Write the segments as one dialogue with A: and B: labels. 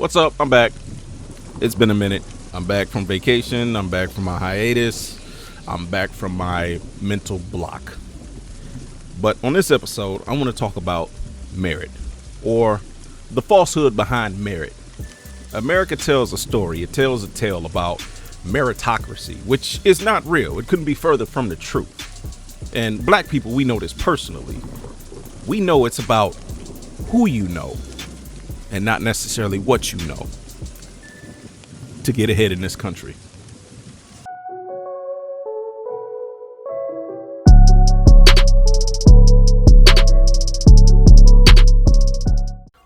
A: What's up? I'm back. It's been a minute. I'm back from vacation. I'm back from my hiatus. I'm back from my mental block. But on this episode, I want to talk about merit, or the falsehood behind merit. America tells a story. It tells a tale about meritocracy, which is not real. It couldn't be further from the truth. And black people, we know this personally. We know it's about who you know and not necessarily what you know to get ahead in this country.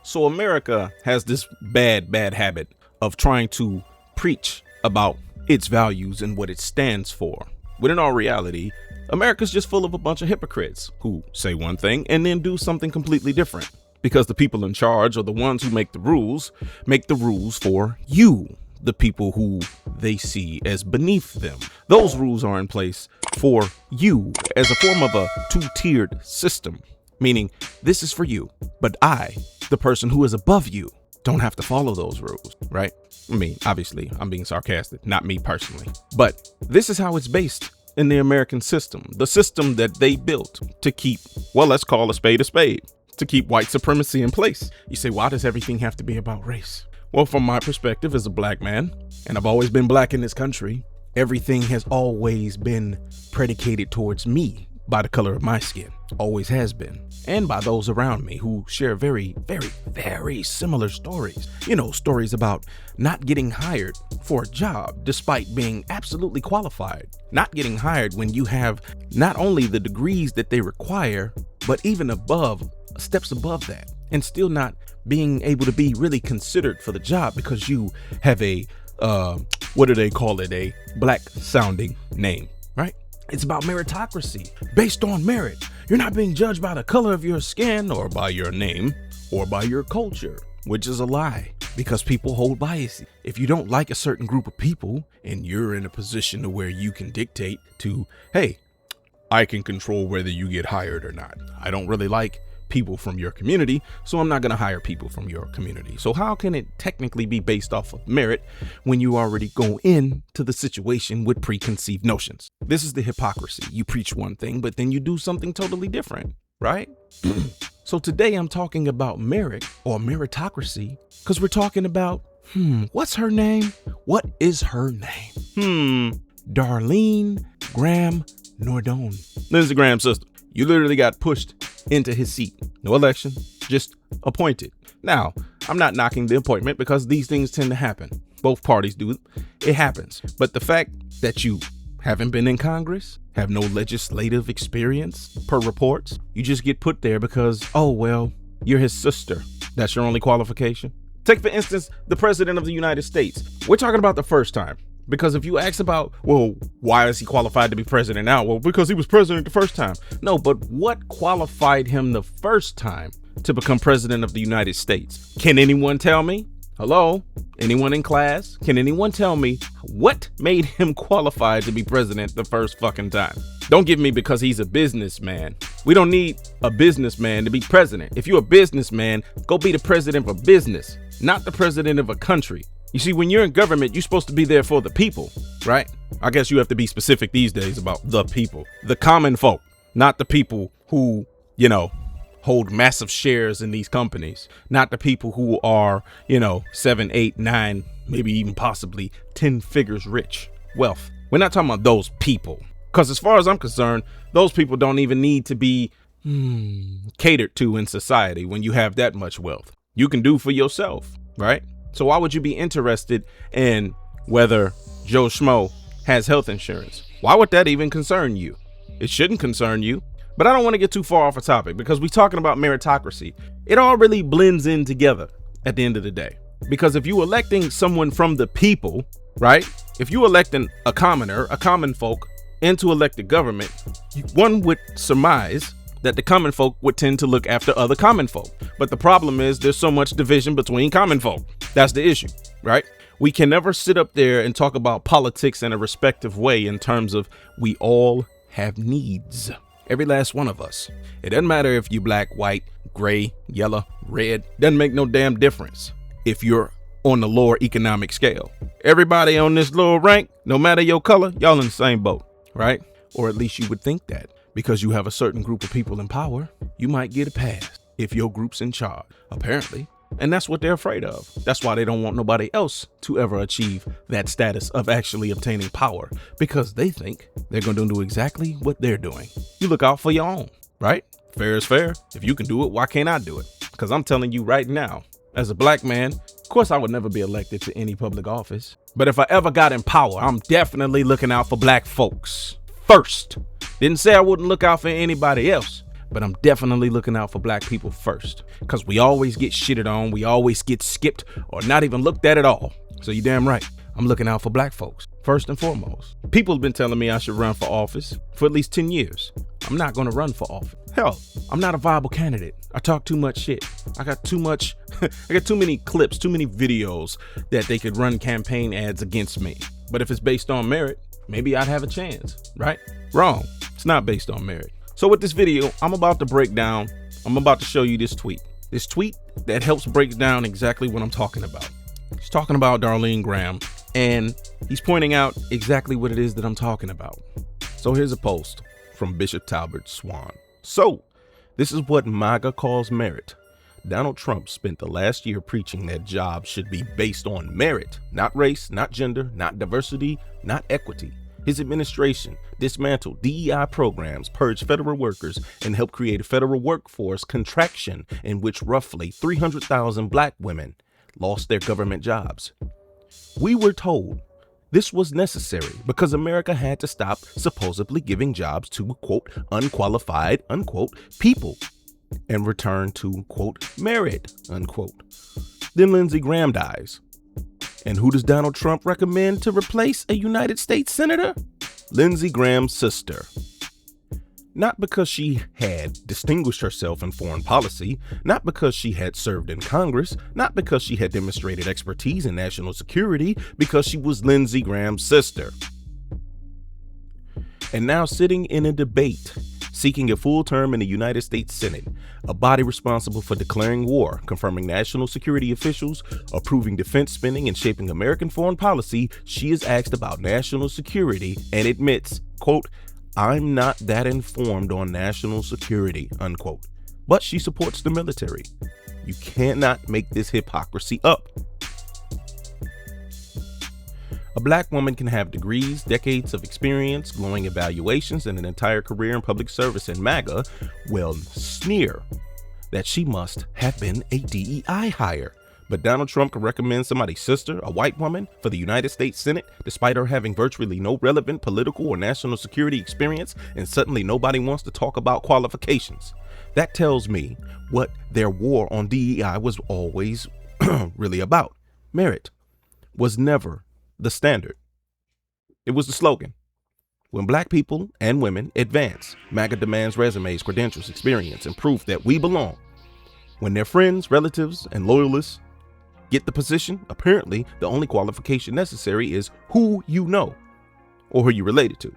A: So America has this bad habit of trying to preach about its values and what it stands for. When in all reality, America's just full of a bunch of hypocrites who say one thing and then do something completely different. Because the people in charge are the ones who make the rules for you, the people who they see as beneath them. Those rules are in place for you as a form of a two-tiered system, meaning this is for you, but I, the person who is above you, don't have to follow those rules, right? I mean, obviously, I'm being sarcastic, not me personally, but this is how it's based in the American system, the system that they built to keep, well, let's call a spade, to keep white supremacy in place. You say, why does everything have to be about race? Well, from my perspective as a black man, and I've always been black in this country, everything has always been predicated towards me by the color of my skin, always has been, and by those around me who share very similar stories. You know, stories about not getting hired for a job despite being absolutely qualified, not getting hired when you have not only the degrees that they require, but even steps above that, and still not being able to be really considered for the job because you have a what do they call it, a black sounding name, right? It's about meritocracy based on merit. You're not being judged by the color of your skin or by your name or by your culture, which is a lie because people hold biases. If you don't like a certain group of people and you're in a position to where you can dictate to, hey, I can control whether you get hired or not. I don't really like people from your community, so I'm not going to hire people from your community. So how can it technically be based off of merit when you already go into the situation with preconceived notions? This is the hypocrisy. You preach one thing, but then you do something totally different, right? So today I'm talking about merit or meritocracy because we're talking about, what's her name? What is her name? Darlene Graham Nordone. Lindsey Graham's sister. You literally got pushed into his seat. No election, just appointed. Now, I'm not knocking the appointment because these things tend to happen. Both parties do. It happens. But the fact that you haven't been in Congress, have no legislative experience per reports, you just get put there because, oh, well, you're his sister. That's your only qualification. Take, for instance, the president of the United States. We're talking about the first time. Because if you ask about, well, why is he qualified to be president now? Well, because he was president the first time. No, but what qualified him the first time to become president of the United States? Can anyone tell me? Hello? Anyone in class? Can anyone tell me what made him qualified to be president the first fucking time? Don't give me because he's a businessman. We don't need a businessman to be president. If you're a businessman, go be the president of a business, not the president of a country. You see, when you're in government, you're supposed to be there for the people, right? I guess you have to be specific these days about the people, the common folk, not the people who, hold massive shares in these companies, not the people who are, 7, 8, 9, maybe even possibly 10 figures rich, wealth. We're not talking about those people, because as far as I'm concerned, those people don't even need to be catered to in society when you have that much wealth. You can do for yourself, right? So why would you be interested in whether Joe Schmo has health insurance? Why would that even concern you? It shouldn't concern you. But I don't want to get too far off a topic because we're talking about meritocracy. It all really blends in together at the end of the day. Because if you're electing someone from the people, right? If you're electing a commoner, a common folk into elected government, one would surmise that the common folk would tend to look after other common folk. But the problem is there's so much division between common folk. That's the issue, right? We can never sit up there and talk about politics in a respective way in terms of we all have needs. Every last one of us. It doesn't matter if you're black, white, gray, yellow, red. Doesn't make no damn difference. If you're on the lower economic scale. Everybody on this little rank, no matter your color, y'all in the same boat, right? Or at least you would think that. Because you have a certain group of people in power, you might get a pass if your group's in charge, apparently. And that's what they're afraid of. That's why they don't want nobody else to ever achieve that status of actually obtaining power, because they think they're going to do exactly what they're doing. You look out for your own, right? Fair is fair. If you can do it, why can't I do it? Because I'm telling you right now, as a black man, of course I would never be elected to any public office. But if I ever got in power, I'm definitely looking out for black folks first. Didn't say I wouldn't look out for anybody else, but I'm definitely looking out for black people first, because we always get shitted on. We always get skipped or not even looked at all. So you damn right. I'm looking out for black folks first and foremost. People have been telling me I should run for office for at least 10 years. I'm not going to run for office. Hell, I'm not a viable candidate. I talk too much shit. I got too many clips, too many videos that they could run campaign ads against me. But if it's based on merit, maybe I'd have a chance, right? Wrong. It's not based on merit. So with this video, I'm about to show you this tweet. This tweet that helps break down exactly what I'm talking about. He's talking about Darlene Graham, and he's pointing out exactly what it is that I'm talking about. So here's a post from Bishop Talbert Swan. So this is what MAGA calls merit. Donald Trump spent the last year preaching that jobs should be based on merit, not race, not gender, not diversity, not equity. His administration dismantled DEI programs, purged federal workers, and helped create a federal workforce contraction in which roughly 300,000 black women lost their government jobs. We were told this was necessary because America had to stop supposedly giving jobs to, quote, unqualified, unquote, people and return to, quote, merit, unquote. Then Lindsey Graham dies. And who does Donald Trump recommend to replace a United States senator? Lindsey Graham's sister. Not because she had distinguished herself in foreign policy, not because she had served in Congress, not because she had demonstrated expertise in national security, because she was Lindsey Graham's sister. And now sitting in a debate, seeking a full term in the United States Senate, a body responsible for declaring war, confirming national security officials, approving defense spending, and shaping American foreign policy, she is asked about national security and admits, quote, I'm not that informed on national security, unquote. But she supports the military. You cannot make this hypocrisy up. A black woman can have degrees, decades of experience, glowing evaluations, and an entire career in public service, and MAGA will sneer that she must have been a DEI hire. But Donald Trump can recommend somebody's sister, a white woman, for the United States Senate, despite her having virtually no relevant political or national security experience, and suddenly nobody wants to talk about qualifications. That tells me what their war on DEI was always really about. Merit was never the standard. It was the slogan. When black people and women advance, MAGA demands resumes, credentials, experience, and proof that we belong. When their friends, relatives, and loyalists get the position, apparently the only qualification necessary is who you know or who you're related to.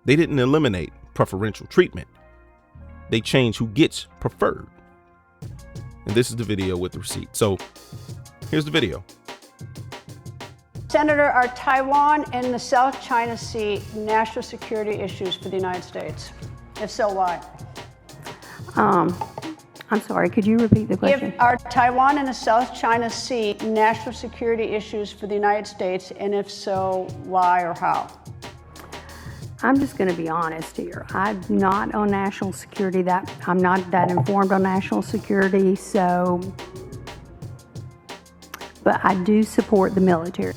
A: They didn't eliminate preferential treatment. They changed who gets preferred. And this is the video with the receipt. So here's the video.
B: Senator, are Taiwan and the South China Sea national security issues for the United States? If so, why?
C: I'm sorry, could you repeat the question?
B: Are Taiwan and the South China Sea national security issues for the United States, and if so, why or how?
C: I'm just going to be honest here. I'm not on national security. I'm not that informed on national security, but I do support the military.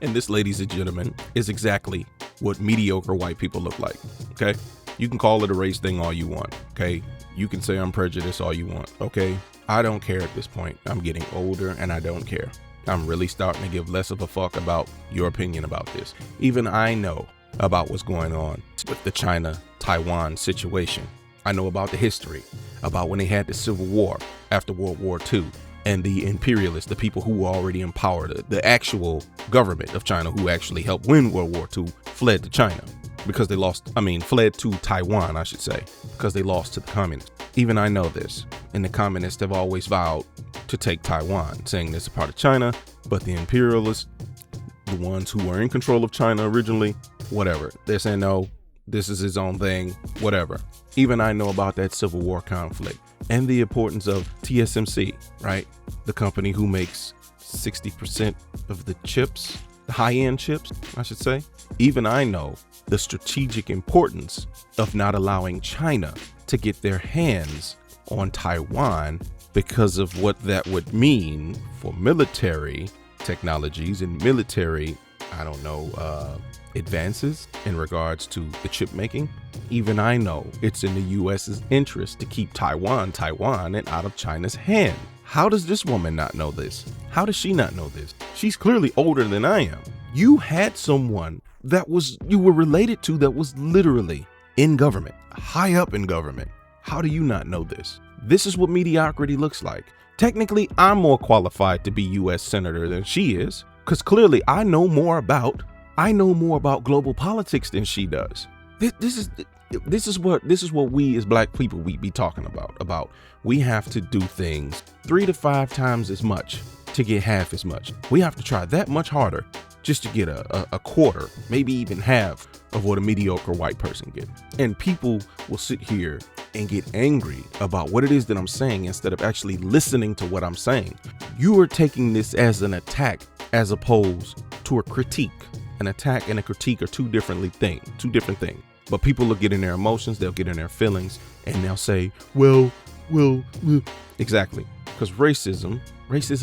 A: And this, ladies and gentlemen, is exactly what mediocre white people look like, okay? You can call it a race thing all you want, okay? You can say I'm prejudiced all you want, okay? I don't care at this point. I'm getting older and I don't care. I'm really starting to give less of a fuck about your opinion about this. Even I know about what's going on with the China-Taiwan situation. I know about the history, about when they had the Civil War after World War II, and the imperialists, the people who were already in power, the actual government of China who actually helped win World War II, fled to China because they fled to Taiwan, I should say, because they lost to the communists. Even I know this, and the communists have always vowed to take Taiwan, saying it's a part of China, but the imperialists, the ones who were in control of China originally, whatever, they're saying, no, this is his own thing, whatever. Even I know about that Civil War conflict and the importance of TSMC, right? The company who makes 60% of the chips, the high-end chips, I should say. Even I know the strategic importance of not allowing China to get their hands on Taiwan because of what that would mean for military technologies and military, advances in regards to the chip making. Even I know it's in the US's interest to keep Taiwan and out of China's hand. How does this woman not know this? How does she not know this? She's clearly older than I am. You had someone you were related to that was literally in government, high up in government. How do you not know this? This is what mediocrity looks like. Technically, I'm more qualified to be US Senator than she is, because clearly I know more about global politics than she does. This is what we as black people we be talking about. We have to do things 3 to 5 times as much to get half as much. We have to try that much harder just to get a quarter, maybe even half of what a mediocre white person gets. And people will sit here and get angry about what it is that I'm saying instead of actually listening to what I'm saying. You are taking this as an attack as opposed to a critique. An attack and a critique are two different things. But people will get in their emotions, they'll get in their feelings, and they'll say, well. Exactly. Because racism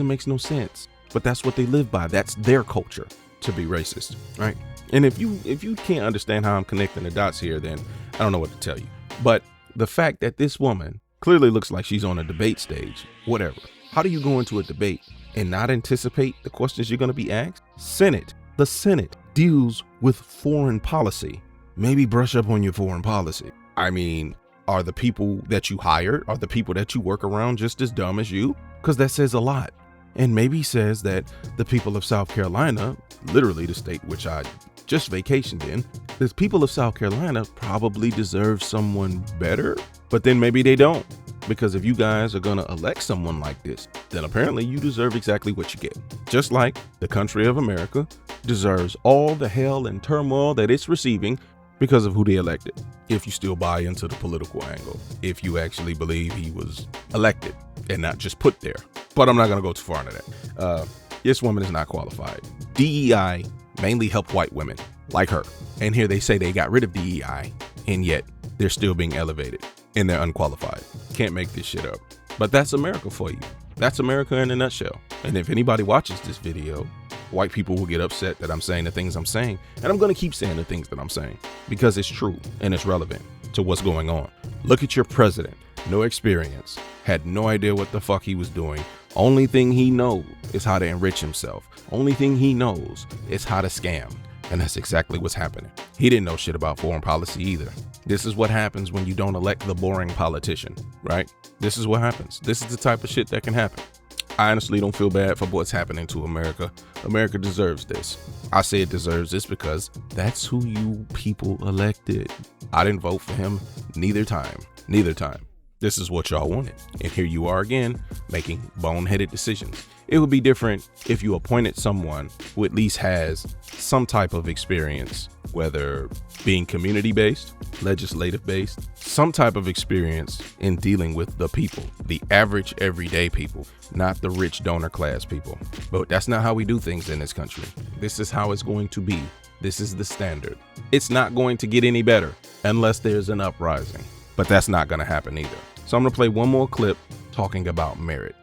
A: makes no sense. But that's what they live by. That's their culture, to be racist, right? And if you can't understand how I'm connecting the dots here, then I don't know what to tell you. But the fact that this woman clearly looks like she's on a debate stage, whatever. How do you go into a debate and not anticipate the questions you're going to be asked? The Senate deals with foreign policy. Maybe brush up on your foreign policy. I mean, are the people that you hired, are the people that you work around just as dumb as you? Because that says a lot. And maybe says that the people of South Carolina, literally the state which I just vacationed in, the people of South Carolina probably deserve someone better, but then maybe they don't. Because if you guys are going to elect someone like this, then apparently you deserve exactly what you get. Just like the country of America deserves all the hell and turmoil that it's receiving because of who they elected. If you still buy into the political angle, if you actually believe he was elected and not just put there. But I'm not going to go too far into that. This woman is not qualified. DEI mainly helped white women like her. And here they say they got rid of DEI, and yet they're still being elevated and they're unqualified. Can't make this shit up. But that's America for you. That's America in a nutshell. And if anybody watches this video, white people will get upset that I'm saying the things I'm saying. And I'm going to keep saying the things that I'm saying because it's true and it's relevant to what's going on. Look at your president. No experience. Had no idea what the fuck he was doing. Only thing he knows is how to enrich himself. Only thing he knows is how to scam. And that's exactly what's happening. He didn't know shit about foreign policy either. This is what happens when you don't elect the boring politician, right? This is what happens. This is the type of shit that can happen. I honestly don't feel bad for what's happening to America. America deserves this. I say it deserves this because that's who you people elected. I didn't vote for him neither time. This is what y'all wanted. And here you are again, making boneheaded decisions. It would be different if you appointed someone who at least has some type of experience, whether being community-based, legislative-based, some type of experience in dealing with the people, the average everyday people, not the rich donor class people. But that's not how we do things in this country. This is how it's going to be. This is the standard. It's not going to get any better unless there's an uprising. But that's not going to happen either. So I'm going to play one more clip talking about merit.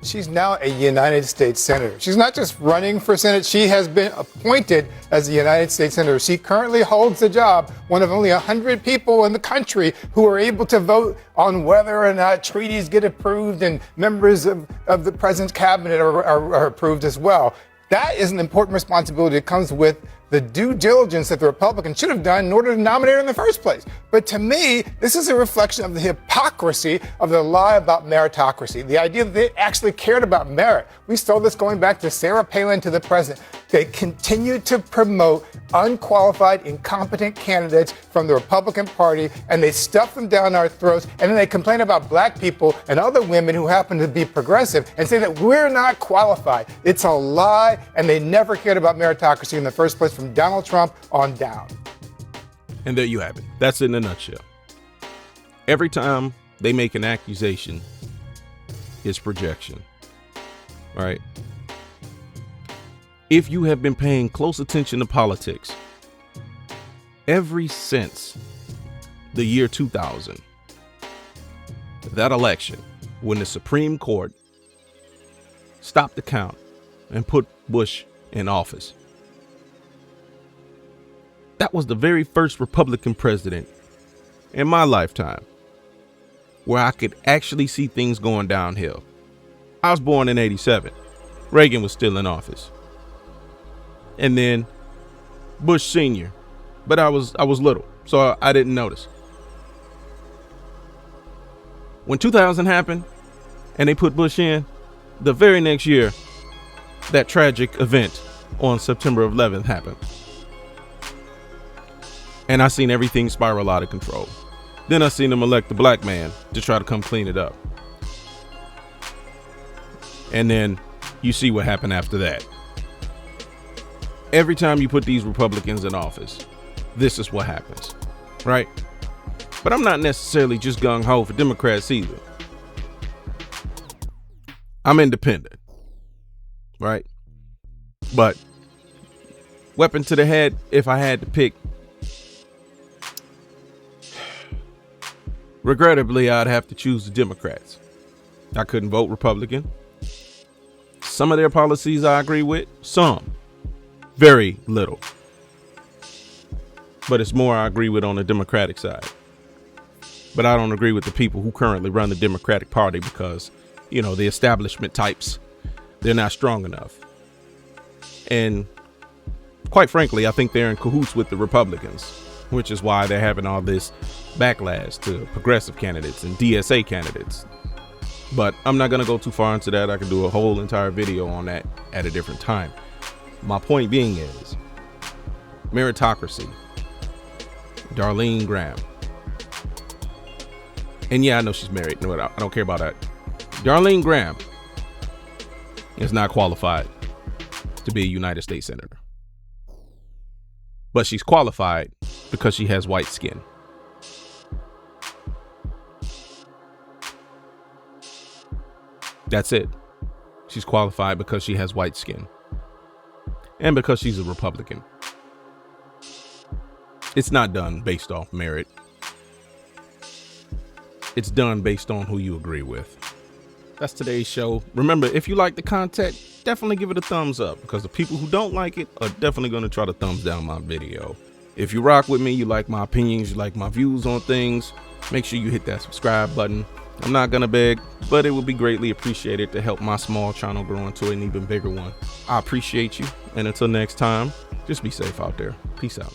D: She's now a United States Senator. She's not just running for Senate, she has been appointed as a United States Senator. She currently holds the job, one of only 100 people in the country who are able to vote on whether or not treaties get approved and members of the president's cabinet are approved as well. That is an important responsibility that comes with the due diligence that the Republicans should have done in order to nominate her in the first place. But to me, this is a reflection of the hypocrisy of the lie about meritocracy, the idea that they actually cared about merit. We saw this going back to Sarah Palin to the president. They continue to promote unqualified, incompetent candidates from the Republican Party, and they stuff them down our throats, and then they complain about black people and other women who happen to be progressive and say that we're not qualified. It's a lie, and they never cared about meritocracy in the first place from Donald Trump on down.
A: And there you have it. That's it in a nutshell. Every time they make an accusation, it's projection, right? If you have been paying close attention to politics ever since the year 2000, that election, when the Supreme Court stopped the count and put Bush in office, that was the very first Republican president in my lifetime where I could actually see things going downhill. I was born in '87. Reagan was still in office. And then Bush Sr., but I was little, so I didn't notice. When 2000 happened and they put Bush in, the very next year, that tragic event on September 11th happened. And I seen everything spiral out of control. Then I seen them elect the black man to try to come clean it up. And then you see what happened after that. Every time you put these Republicans in office, this is what happens, right? But I'm not necessarily just gung-ho for Democrats either. I'm independent, right? But weapon to the head, if I had to pick, regrettably, I'd have to choose the Democrats. I couldn't vote Republican. Some of their policies I agree with, some. Very little. But it's more I agree with on the Democratic side. But I don't agree with the people who currently run the Democratic Party because, you know, the establishment types, they're not strong enough. And quite frankly, I think they're in cahoots with the Republicans, which is why they're having all this backlash to progressive candidates and DSA candidates. But I'm not going to go too far into that. I could do a whole entire video on that at a different time. My point being is meritocracy, Darlene Graham. And yeah, I know she's married. No, I don't care about that. Darlene Graham is not qualified to be a United States Senator. But she's qualified because she has white skin. That's it. She's qualified because she has white skin. And because she's a Republican. It's not done based off merit. It's done based on who you agree with. That's today's show. Remember, if you like the content, definitely give it a thumbs up because the people who don't like it are definitely going to try to thumbs down my video. If you rock with me, you like my opinions, you like my views on things, make sure you hit that subscribe button. I'm not going to beg, but it would be greatly appreciated to help my small channel grow into an even bigger one. I appreciate you. And until next time, just be safe out there. Peace out.